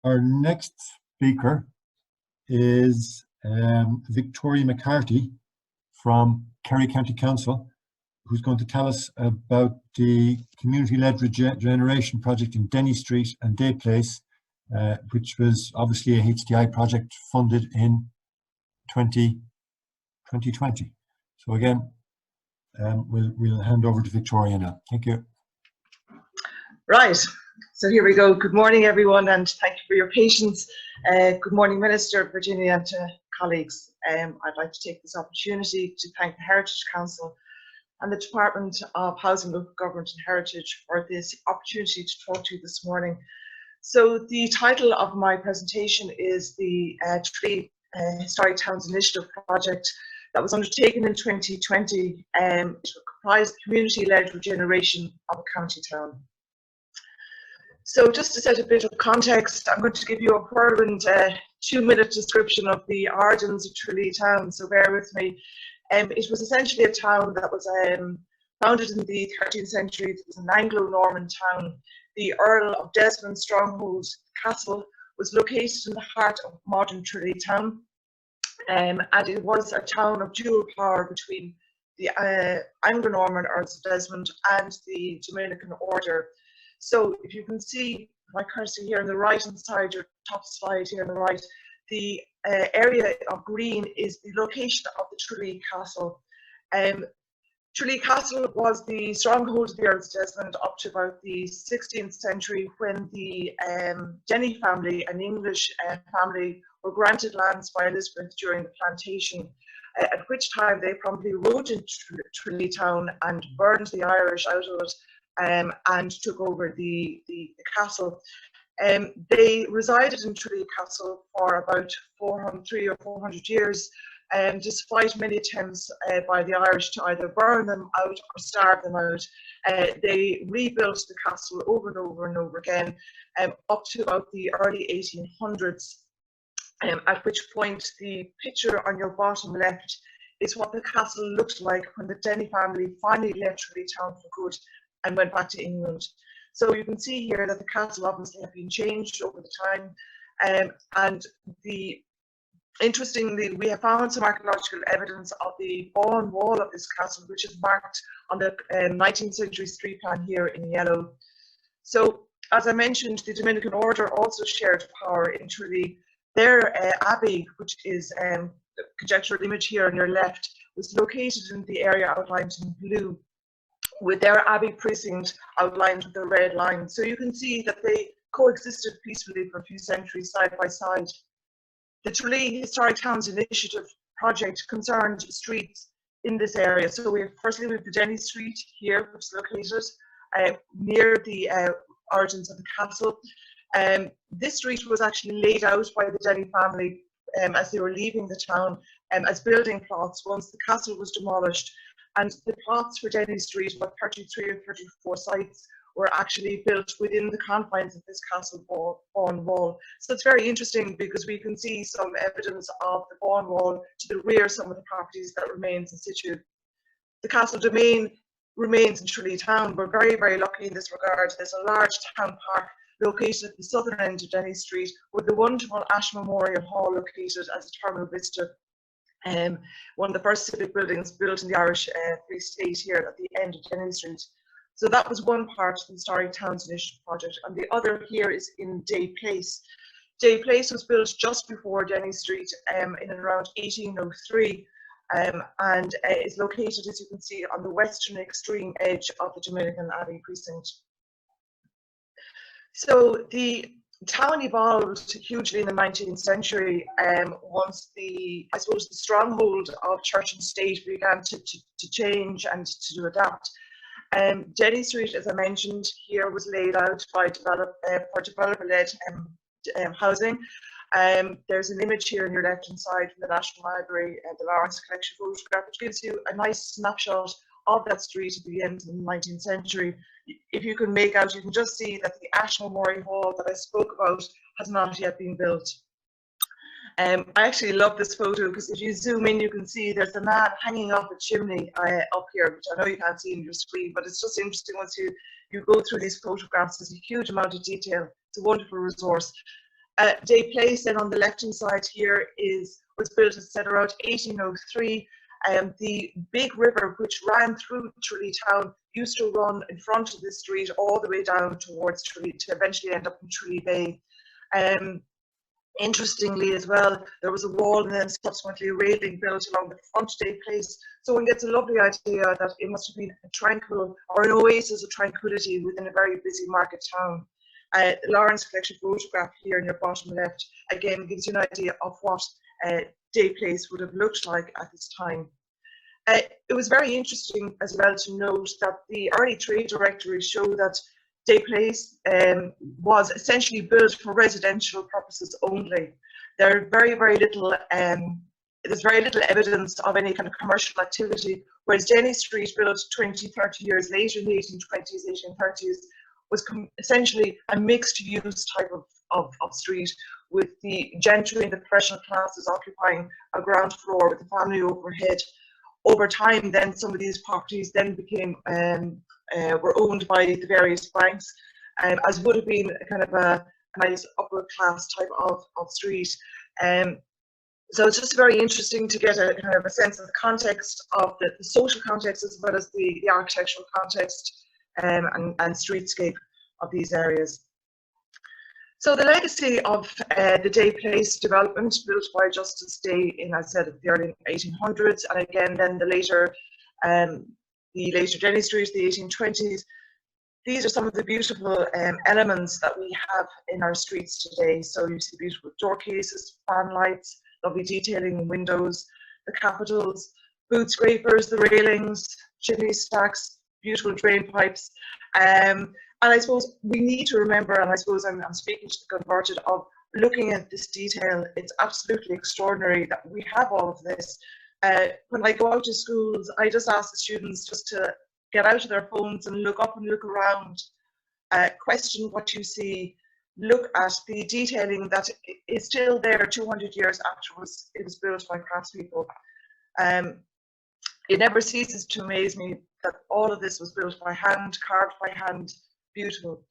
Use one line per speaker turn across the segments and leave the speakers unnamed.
Our next speaker is Victoria McCarthy from Kerry County Council, who's going to tell us about the community-led regeneration project in Denny Street and Day Place, which was obviously a HDI project funded in 2020. So again, we'll hand over to Victoria now. Thank you.
Right, so here we go. Good morning, everyone, and thank you for your patience. Good morning, Minister, Virginia, and to colleagues. I'd like to take this opportunity to thank the Heritage Council and the Department of Housing, Local Government and Heritage for this opportunity to talk to you this morning. So the title of my presentation is the Tralee Historic Towns Initiative project that was undertaken in 2020. It comprised community-led regeneration of a county town. So just to set a bit of context, I'm going to give you a whirlwind 2-minute description of the origins of Tralee town, so bear with me. It was essentially a town that was founded in the 13th century. It was an Anglo-Norman town. The Earl of Desmond's stronghold castle was located in the heart of modern Tralee town, and it was a town of dual power between the Anglo-Norman Earls of Desmond and the Dominican order. So if you can see my cursor here on the right hand side, your top slide here on the right, the area of green is the location of the Tralee Castle. Tralee Castle was the stronghold of the Earls of Desmond up to about the 16th century, when the Denny family, an English family, were granted lands by Elizabeth during the plantation, at which time they promptly rode into Tralee town and burned the Irish out of it. And took over the castle. They resided in Tralee Castle for about 300 or 400 years, despite many attempts by the Irish to either burn them out or starve them out. They rebuilt the castle over and over and over again, up to about the early 1800s, at which point the picture on your bottom left is what the castle looked like when the Denny family finally left Tralee town for good and went back to England. So you can see here that the castle obviously had been changed over the time, and interestingly, we have found some archaeological evidence of the bawn wall of this castle, which is marked on the 19th century street plan here in yellow. So, as I mentioned, the Dominican order also shared power in Tralee. Their abbey, which is the conjectural image here on your left, was located in the area outlined in blue, with their abbey precinct outlined with a red line. So you can see that they coexisted peacefully for a few centuries side by side. The Tralee Historic Towns Initiative project concerned streets in this area. So we have the Denny Street here, which is located near the origins of the castle. This street was actually laid out by the Denny family as they were leaving the town as building plots once the castle was demolished. And the plots for Denny Street, about 33 or 34 sites, were actually built within the confines of this castle bawn wall. So it's very interesting because we can see some evidence of the bawn wall to the rear, some of the properties that remains in situ. The castle domain remains in Tralee town. We're very, very lucky in this regard. There's a large town park located at the southern end of Denny Street, with the wonderful Ash Memorial Hall located as a terminal vista. One of the first civic buildings built in the Irish Free State here at the end of Denny Street. So that was one part of the Historic Towns Initiative project, and the other here is in Day Place. Day Place was built just before Denny Street in and around 1803, and is located, as you can see, on the western extreme edge of the Dominican Abbey precinct. So the town evolved hugely in the 19th century once the stronghold of church and state began to change and to adapt. Denny Street, as I mentioned here, was laid out by for developer-led housing. There's an image here on your left-hand side from the National Library, the Lawrence Collection photograph, which gives you a nice snapshot of that street at the end of the 19th century. If you can make out, you can just see that the Ash Memorial Hall that I spoke about has not yet been built. I actually love this photo because if you zoom in, you can see there's a man hanging off a chimney up here, which I know you can't see on your screen, but it's just interesting once you go through these photographs. There's a huge amount of detail. It's a wonderful resource. Day Place then on the left hand side here was built, as I said, around 1803. The big river which ran through Tralee town used to run in front of the street all the way down towards Tralee to eventually end up in Tralee Bay. Interestingly as well, there was a wall and then subsequently a railing built along the front of Day Place. So one gets a lovely idea that it must have been a tranquil or an oasis of tranquility within a very busy market town. Lauren's collection photograph here in your bottom left again gives you an idea of what Day Place would have looked like at this time. It was very interesting as well to note that the early trade directories show that Day Place was essentially built for residential purposes only. There's very little evidence of any kind of commercial activity, whereas Denny Street, built 20, 30 years later in the 1820s, 1830s, was essentially a mixed use type of street, with the gentry and the professional classes occupying a ground floor with the family overhead. Over time, then some of these properties then became were owned by the various banks, as would have been a kind of a nice upper class type of street. So it's just very interesting to get a kind of a sense of the context of the social context as well as the architectural context and streetscape of these areas. So the legacy of the Day Place development, built by Justice Day in, as I said, the early 1800s, and again then the later Denny Street, the 1820s. These are some of the beautiful elements that we have in our streets today. So you see beautiful door cases, fan lights, lovely detailing in windows, the capitals, boot scrapers, the railings, chimney stacks, beautiful drain pipes. And I suppose we need to remember, and I suppose I'm speaking to the converted, of looking at this detail. It's absolutely extraordinary that we have all of this. When I go out to schools, I just ask the students just to get out of their phones and look up and look around, question what you see, look at the detailing that is still there 200 years after it was built by craftspeople. It never ceases to amaze me that all of this was built by hand, carved by hand, beautiful.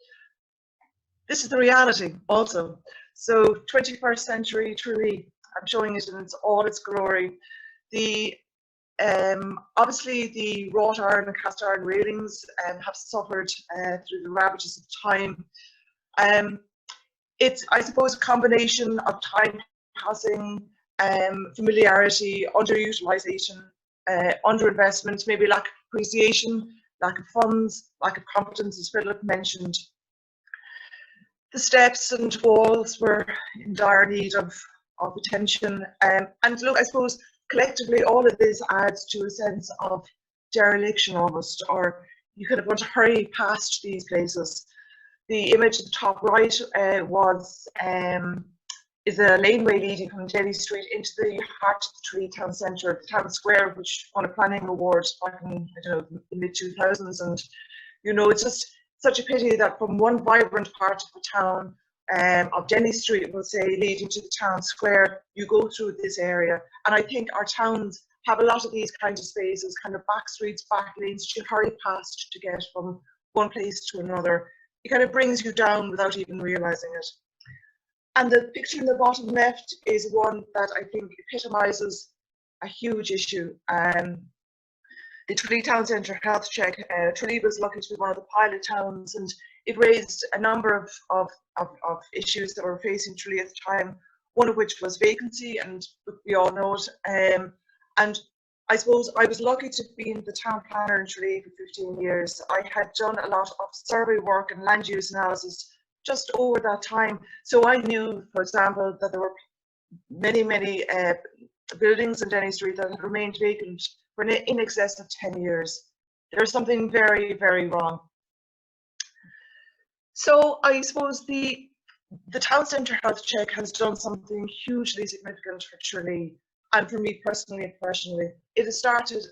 This is the reality also. So 21st century Tralee, I'm showing it in all its glory. The obviously the wrought iron and cast iron railings have suffered through the ravages of time. It's, I suppose, a combination of time passing, familiarity, underutilization, underinvestment, maybe lack of appreciation, lack of funds, lack of competence, as Philip mentioned. The steps and walls were in dire need of attention. And look, I suppose collectively all of this adds to a sense of dereliction almost, or you kind of want to hurry past these places. The image at the top right is a laneway leading from Denny Street into the heart of the Tralee town centre, the town square, which won a planning award back in, I don't know, the mid-2000s. And, you know, it's just such a pity that from one vibrant part of the town, of Denny Street, we'll say, leading to the town square, you go through this area. And I think our towns have a lot of these kinds of spaces, kind of back streets, back lanes, you hurry past to get from one place to another. It kind of brings you down without even realising it. And the picture in the bottom left is one that I think epitomises a huge issue. The Tralee Town Centre health check. Tralee was lucky to be one of the pilot towns, and it raised a number of issues that were facing Tralee at the time, one of which was vacancy, and we all know it. And I suppose I was lucky to be in the town planner in Tralee for 15 years. I had done a lot of survey work and land use analysis just over that time. So I knew, for example, that there were many buildings in Denny Street that had remained vacant for in excess of 10 years. There's something very, very wrong. So I suppose the town centre health check has done something hugely significant for Tralee, and for me personally and professionally. It has started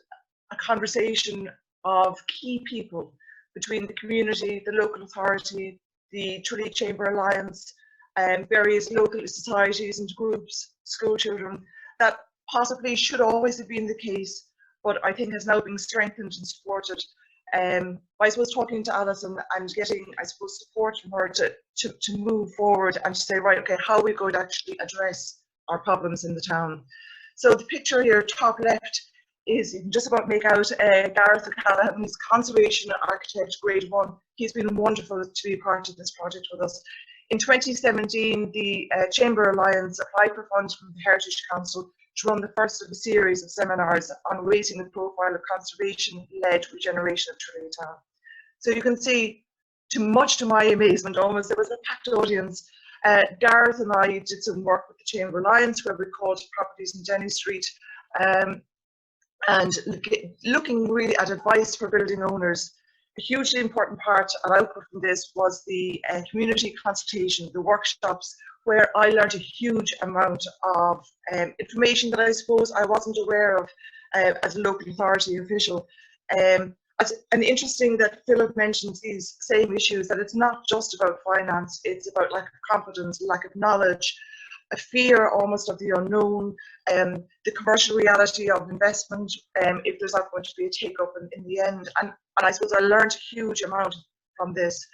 a conversation of key people between the community, the local authority, the Tralee Chamber Alliance, and various local societies and groups, school children, that possibly should always have been the case, but I think has now been strengthened and supported I suppose talking to Alison and getting, I suppose, support from her to move forward and to say, right, okay, how are we going to actually address our problems in the town? So the picture here, top left, is you can just about make out Gareth O'Callaghan, who's conservation architect, grade 1. He's been wonderful to be part of this project with us. In 2017, the Chamber Alliance applied for funds from the Heritage Council to run the first of a series of seminars on raising the profile of conservation-led regeneration of Tralee Town. So you can see, much to my amazement, almost there was a packed audience. Gareth and I did some work with the Chamber Alliance, where we called properties in Denny Street, and looking really at advice for building owners. A hugely important part and output from this was the community consultation, the workshops, where I learned a huge amount of information that I suppose I wasn't aware of as a local authority official. And interesting that Philip mentions these same issues, that it's not just about finance, it's about lack of confidence, lack of knowledge, a fear almost of the unknown, the commercial reality of investment, if there's not going to be a take-up in the end. And I suppose I learned a huge amount from this.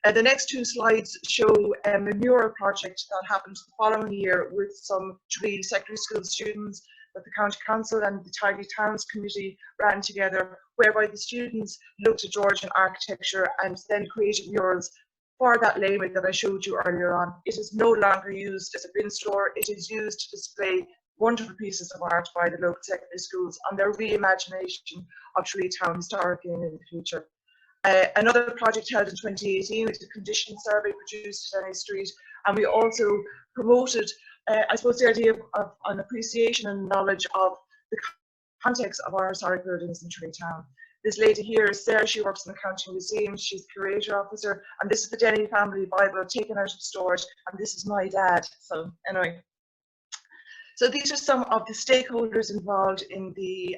The next two slides show a mural project that happened the following year with some Tralee secondary school students that the County Council and the Tidy Towns Committee ran together, whereby the students looked at Georgian architecture and then created murals for that laneway that I showed you earlier on. It is no longer used as a bin store. It is used to display wonderful pieces of art by the local secondary schools on their reimagination of Tralee Town historically and in the future. Another project held in 2018 was a condition survey produced at Denny Street, and we also promoted, I suppose, the idea of an appreciation and knowledge of the context of our historic buildings in Tralee Town. This lady here is Sarah. She works in the County Museum. She's curator officer, and this is the Denny family Bible taken out of storage, and this is my dad. So anyway, so these are some of the stakeholders involved in the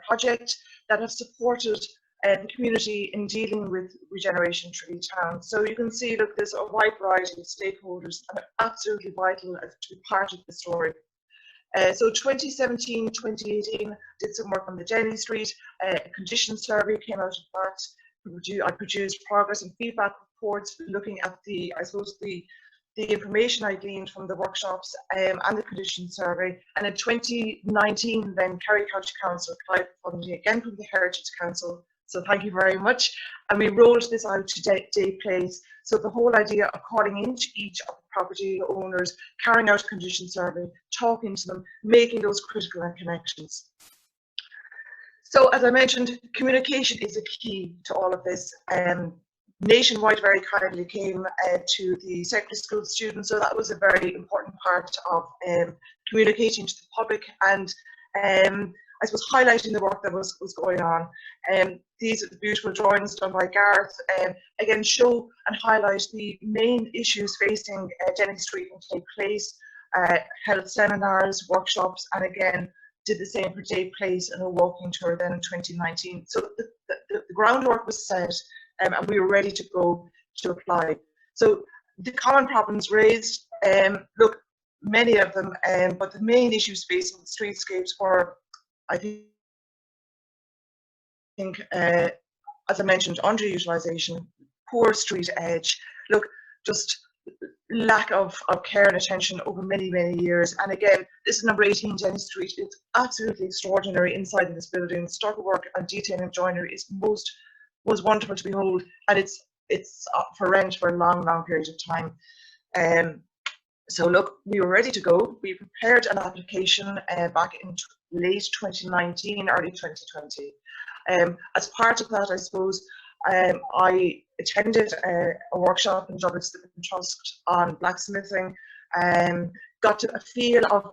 project that have supported the community in dealing with regeneration Tralee Town. So you can see that there's a wide variety of stakeholders that are absolutely vital to be part of the story. So 2017-2018 did some work on the Denny Street. A condition survey came out of that. I produced progress and feedback reports looking at the, I suppose, the information I gleaned from the workshops and the condition survey. And in 2019, then Kerry County Council applied for funding again from the Heritage Council. So thank you very much. And we rolled this out to day place. So the whole idea of calling into each of the property owners, carrying out a condition survey, talking to them, making those critical connections. So as I mentioned, communication is a key to all of this. Nationwide very kindly came to the secondary school students, so that was a very important part of communicating to the public and I suppose highlighting the work that was going on. These are the beautiful drawings done by Gareth, again show and highlight the main issues facing Denny Street and take place, held seminars, workshops, and again did the same for Day Place and a walking tour then in 2019. So the groundwork was set and we were ready to go to apply. So the common problems raised, look, many of them, but the main issues facing the streetscapes were, I think, as I mentioned, underutilisation, poor street edge, look, just lack of care and attention over many, many years. And again, this is number 18 Denny Street. It's absolutely extraordinary inside of this building. Stucco work and detailing joinery is was wonderful to behold, and it's up for rent for a long period of time. So look, we were ready to go. We prepared an application back in late 2019, early 2020. As part of that, I suppose, I attended a workshop in Dublin Trust on blacksmithing, got a feel of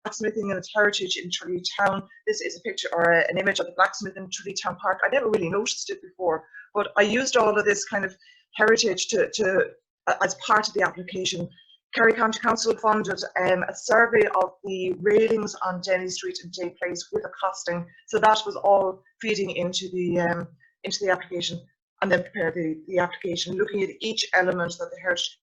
blacksmithing and its heritage in Tralee Town. This is a picture or an image of the blacksmith in Tralee Town Park. I never really noticed it before, but I used all of this kind of heritage to as part of the application. Kerry County Council funded a survey of the railings on Denny Street and Day Place with a costing. So that was all feeding into the application, and then prepared the application, looking at each element that the Heritage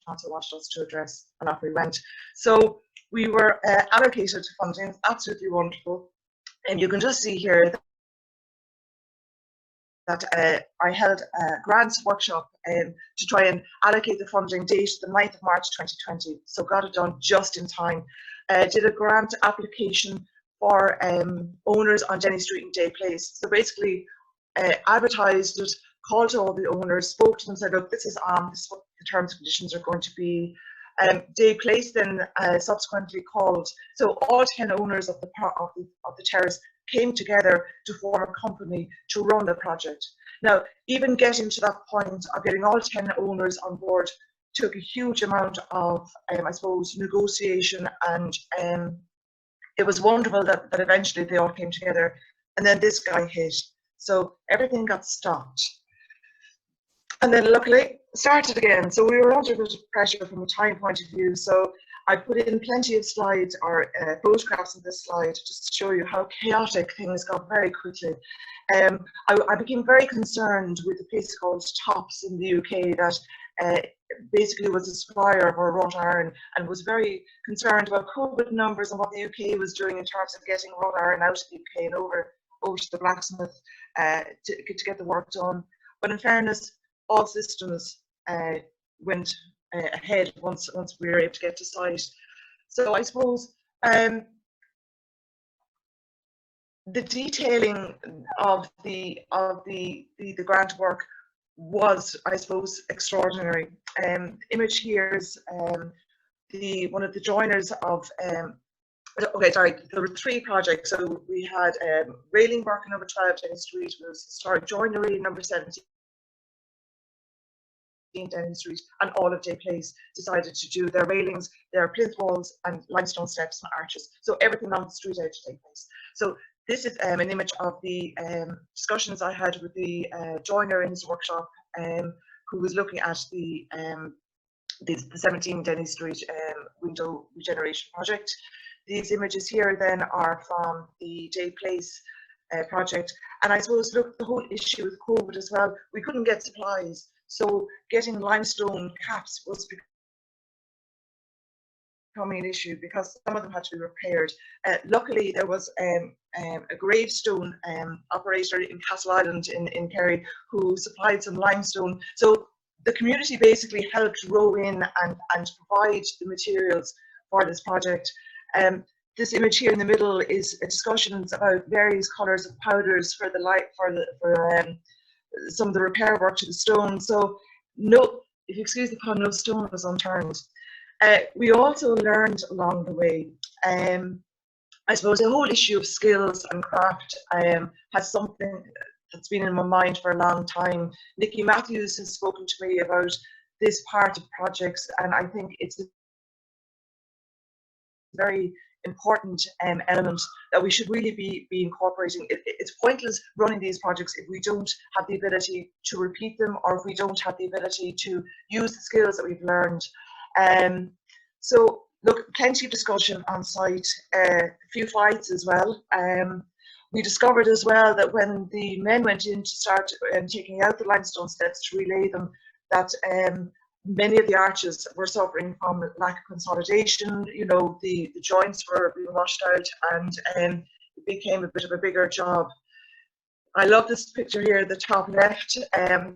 Council wanted us to address, and off we went. So we were allocated funding, absolutely wonderful. And you can just see here that I held a grants workshop to try and allocate the funding date the 9th of March 2020. So got it done just in time. Did a grant application for owners on Denny Street and Day Place. So basically advertised it, called to all the owners, spoke to them, said, look, this is what the terms and conditions are going to be. Day Place then subsequently called, so all 10 owners of the terrace came together to form a company to run the project. Now, even getting to that point of getting all 10 owners on board took a huge amount of, I suppose, negotiation, and it was wonderful that eventually they all came together. And then this guy hit, so everything got stopped. And then luckily started again. So we were under a bit of pressure from a time point of view. So I put in plenty of slides or photographs of this slide just to show you how chaotic things got very quickly. I became very concerned with the place called Tops in the UK that basically was a supplier of our wrought iron, and was very concerned about COVID numbers and what the UK was doing in terms of getting wrought iron out of the UK and over to the blacksmith to get the work done. But in fairness, all systems went ahead once we were able to get to site. So I suppose the detailing of the grant work was, I suppose, extraordinary. Image here is one of the joiners of okay, sorry, there were 3 projects. So we had railing work on number 12 Denny Street, was historic joinery number 17 Denny Street, and all of Day Place decided to do their railings, their plinth walls, and limestone steps and arches. So everything on the street edge of Day Place. So this is an image of the discussions I had with the joiner in his workshop, who was looking at the 17 Denny Street window regeneration project. These images here then are from the Day Place project. And I suppose, look, the whole issue with COVID as well, we couldn't get supplies. So getting limestone caps was becoming an issue because some of them had to be repaired. Luckily, there was a gravestone operator in Castle Island in Kerry who supplied some limestone. So the community basically helped row in and provide the materials for this project. This image here in the middle is discussions about various colours of powders for some of the repair work to the stone. So no, if you excuse the pun, no stone was unturned. We also learned along the way, I suppose the whole issue of skills and craft has something that's been in my mind for a long time. Nikki Matthews has spoken to me about this part of projects, and I think it's a very important element that we should really be incorporating. It's pointless running these projects if we don't have the ability to repeat them, or if we don't have the ability to use the skills that we've learned. So look, plenty of discussion on site, a few fights as well. We discovered as well that when the men went in to start taking out the limestone steps to relay them, that many of the arches were suffering from lack of consolidation. You know, the joints were being washed out, and it became a bit of a bigger job. I love this picture here at the top left.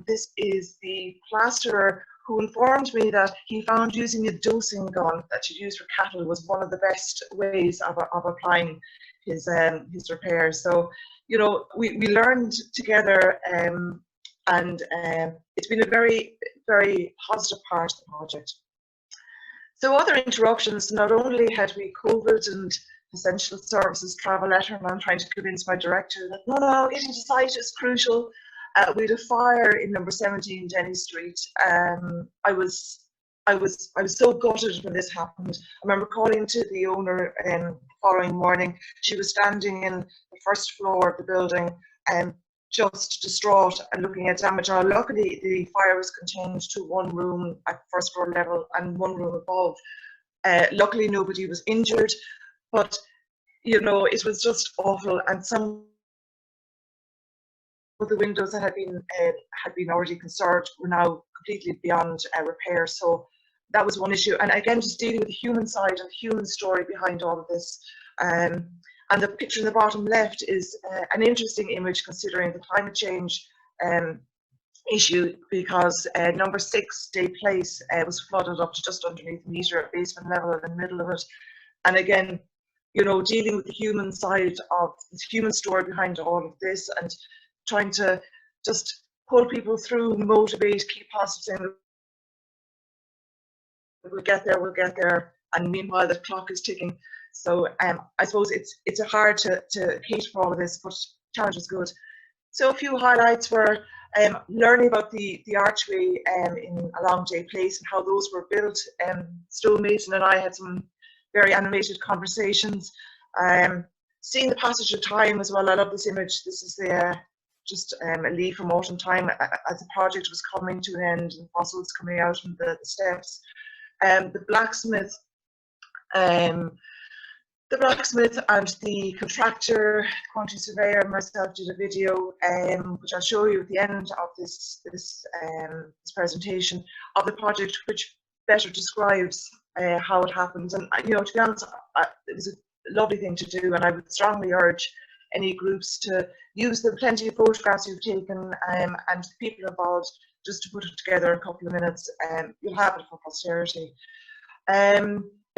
This is the plasterer who informed me that he found using a dosing gun that you use for cattle was one of the best ways of applying his repairs. So, you know, we learned together, and it's been a very, very positive part of the project. So other interruptions, not only had we COVID and essential services travel letter, and I'm trying to convince my director that no, getting to site is crucial. We had a fire in number 17 Denny Street. I was so gutted when this happened. I remember calling to the owner the following morning. She was standing in the first floor of the building, just distraught and looking at damage. Now, luckily, the fire was contained to one room at first floor level and one room above. Luckily, nobody was injured, but you know, it was just awful. And some of the windows that had been already conserved were now completely beyond repair. So that was one issue. And again, just dealing with the human side and human story behind all of this. And the picture in the bottom left is an interesting image considering the climate change issue, because number 6 Day Place was flooded up to just underneath the meter at basement level in the middle of it. And again, you know, dealing with the human side of the human story behind all of this, and trying to just pull people through, motivate, keep positive, saying we'll get there, and meanwhile the clock is ticking. So I suppose it's hard to cater for all of this, but challenge is good. So a few highlights were learning about the archway in along Day Place and how those were built. Stonemason and I had some very animated conversations. Seeing the passage of time as well. I love this image. This is just a leaf from autumn time as the project was coming to an end and fossils coming out from the steps. The blacksmith and the contractor, quantity surveyor, and myself did a video, which I'll show you at the end of this presentation, of the project, which better describes how it happened. And you know, to be honest, it was a lovely thing to do, and I would strongly urge any groups to use the plenty of photographs you've taken and the people involved just to put it together in a couple of minutes. You'll have it for posterity.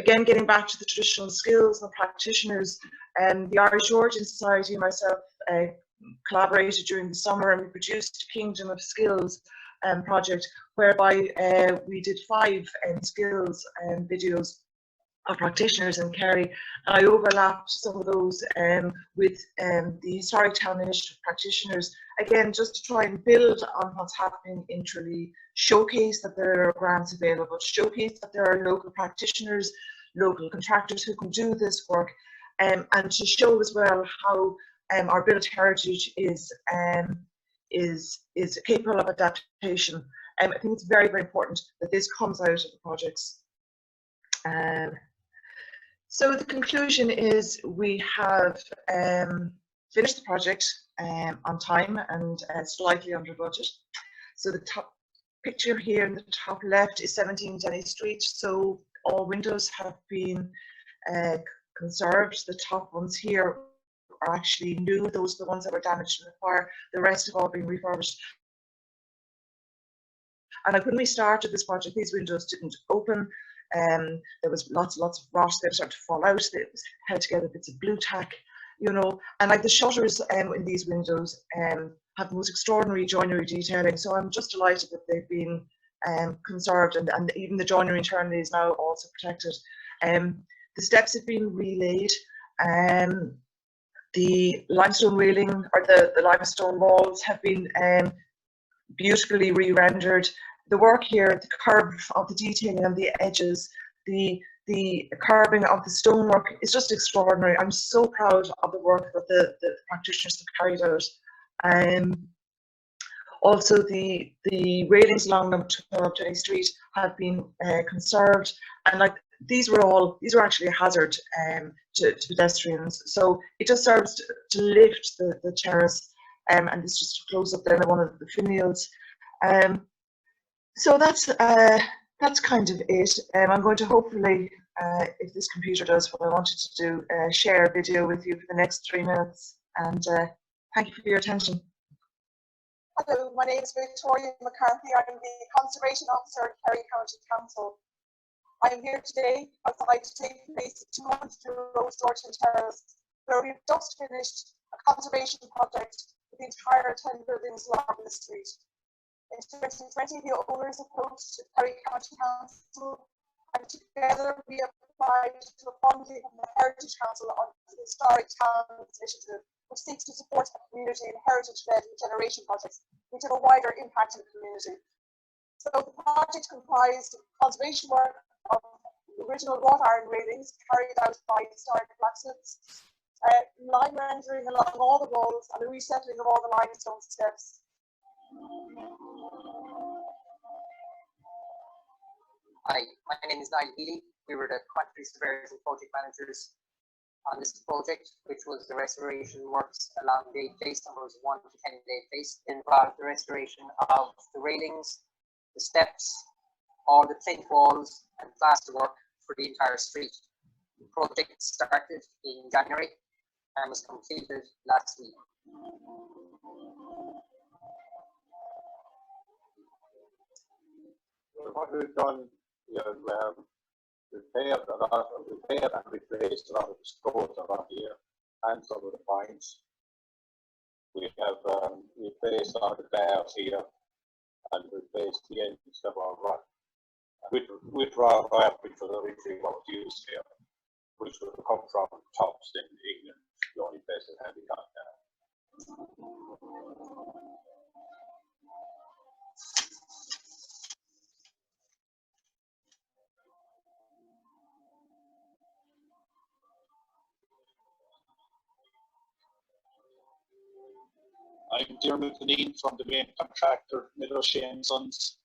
Again, getting back to the traditional skills and practitioners, the Irish Origin Society and myself collaborated during the summer, and we produced a Kingdom of Skills project, whereby we did 5 skills videos of practitioners in Kerry, and I overlapped some of those with the Historic Town Initiative practitioners, again just to try and build on what's happening in Tralee, showcase that there are grants available, showcase that there are local practitioners, local contractors who can do this work, and to show as well how our built heritage is capable of adaptation. I think it's very, very important that this comes out of the projects. So the conclusion is we have finished the project on time and slightly under budget. So the top picture here in the top left is 17 Denny Street. So all windows have been conserved. The top ones here are actually new. Those are the ones that were damaged in the fire. The rest have all been refurbished. And when we started this project, these windows didn't open. There was lots of rot. They started to fall out. They held together bits of blue tack, you know. And like the shutters in these windows have the most extraordinary joinery detailing. So I'm just delighted that they've been conserved, and even the joinery internally is now also protected. The steps have been relaid. The limestone railing, or the limestone walls, have been beautifully re-rendered. The work here, the curve of the detailing on the edges, the carving of the stonework is just extraordinary. I'm so proud of the work that the practitioners have carried out. Also, the railings along Denny Street have been conserved, and like these were actually a hazard to pedestrians. So it just serves to lift the terrace, and this just close up then one of the finials. So that's kind of it. I'm going to hopefully, if this computer does what I wanted to do, share a video with you for the next 3 minutes. And thank you for your attention.
Hello, my name is Victoria McCarthy. I'm the Conservation Officer at Kerry County Council. I am here today outside to take place at 200 Road, Georgian Terrace, where we've just finished a conservation project with the entire 10 buildings along the street. In 2020, the owners approached Kerry County Council, and together we applied to a funding from the Heritage Council on the Historic Towns Initiative, which seeks to support community and heritage-led regeneration projects which have a wider impact on the community. So the project comprised conservation work of original wrought iron railings carried out by historic blacksmiths, line rendering along all the walls, and the resettling of all the limestone steps.
Hi, my name is Niall Healy. We were the quantity surveyors and project managers on this project, which was the restoration works along Day Place, numbers 1 to 10 Day Place. It involved the restoration of the railings, the steps, all the plinth walls, and plaster work for the entire street. The project started in January and was completed last week.
what we've done, you know, we've paved and replaced a lot of the stores around here and some of the points. We have replaced a lot of the bars here and replaced the ends of our rock with raw wire, which was originally what was used here, which would have come from Tops in England, the only place that had it got there. I'm Dermot Denny from the main contractor, O'Shea and Sons,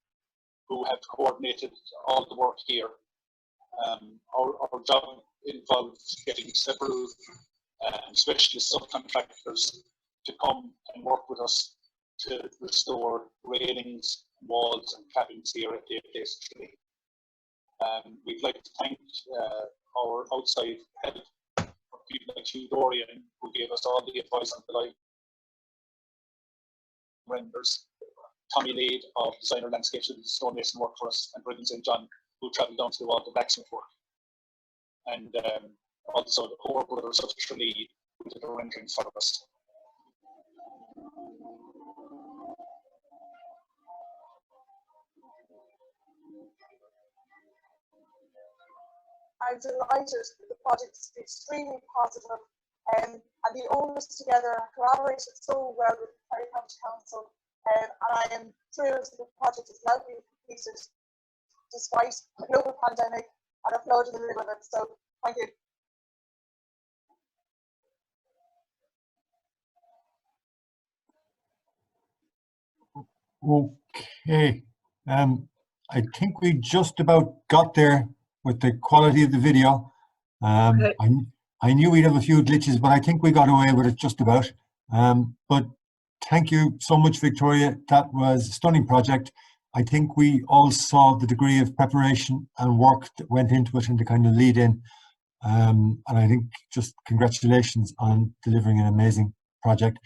who have coordinated all the work here. Our job involves getting several specialist subcontractors to come and work with us to restore railings, walls and cabins here at the place Tralee. We'd like to thank our outside help, people like Hugh Dorian, who gave us all the advice on the live renders, Tommy Lade of Designer Landscapes who did stonemason work for us, and Brendan St. John, who travelled down to do all the blacksmith work. And also the core brothers of Tralee, who did the rendering for us.
I'm delighted that the project is extremely positive, and the owners together collaborated so well with the Kerry County Council, and I am thrilled that the project is now being completed despite a global pandemic and a flood in the middle of it. So thank you.
Okay, I think we just about got there with the quality of the video.
Okay.
I knew we'd have a few glitches, but I think we got away with it just about. But thank you so much, Victoria. That was a stunning project. I think we all saw the degree of preparation and work that went into it and the kind of lead in. And I think just congratulations on delivering an amazing project.